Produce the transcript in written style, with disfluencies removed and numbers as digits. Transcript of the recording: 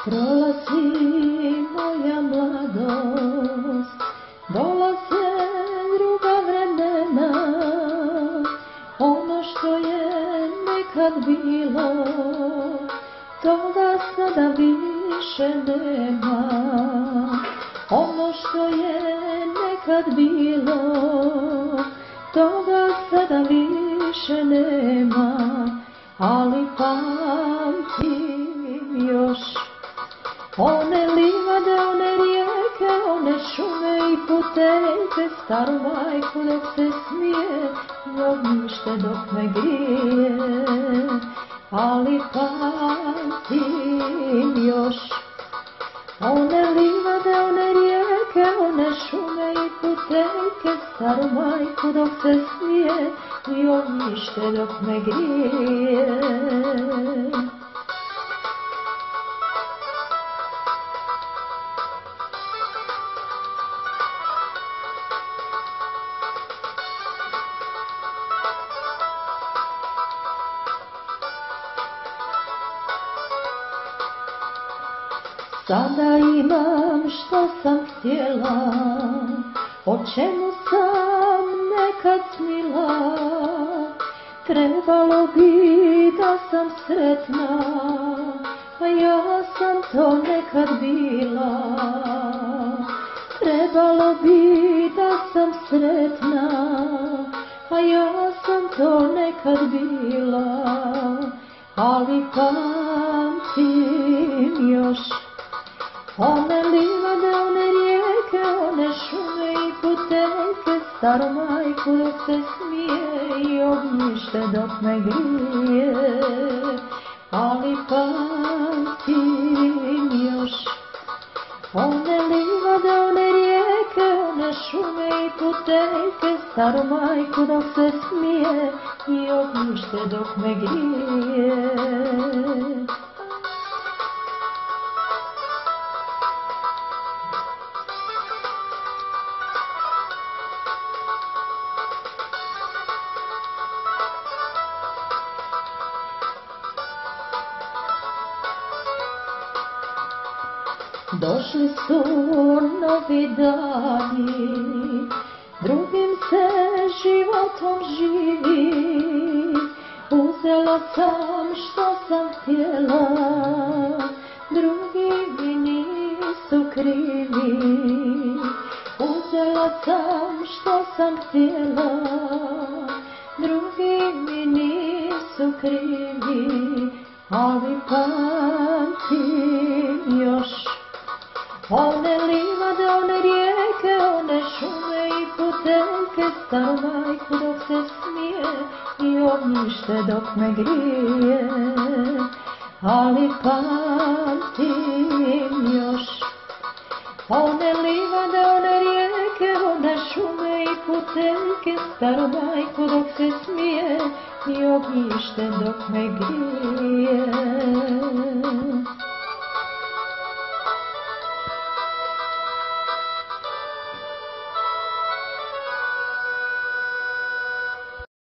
Prolazi moja mladost, dolaze druga vremena, ono što je nekad bilo, toga sada više nema. Ono što je nekad bilo, toga sada više nema, ali pamtim još one livade, one rijeke, one šume i puteve, staru majku dok se smije i ognjište dok me grije, ali pamtim još one livade, one rijeke, one šume i puteve, staru majku dok se smije i ognjište dok me grije. Sada imam što sam htjela, o čemu sam nekad snila. Trebalo bi da sam sretna, a ja sam to nekad bila. Trebalo bi da sam sretna, a ja sam to nekad bila. Ali pamtim još one livade, one rijeke, one šume i puteve, staru majku dok se smije i ognjište dok me grije. Ali pamtim još one livade, one rijeke, one šume i puteve, staru majku dok se smije i ognjište dok me grije. Došli su novi dani, drugim se životom živi. Uzela sam što sam htjela, drugi mi nisu krivi. Uzela sam što sam htjela, drugi mi nisu krivi. Ali pamtim još one livade, one rijeke, one šume i puteve, staru majku dok se smije i ognjište dok me grije. Ali pamtim još one livade, one rijeke, one šume i puteve, staru majku dok se smije i ognjište dok me grije.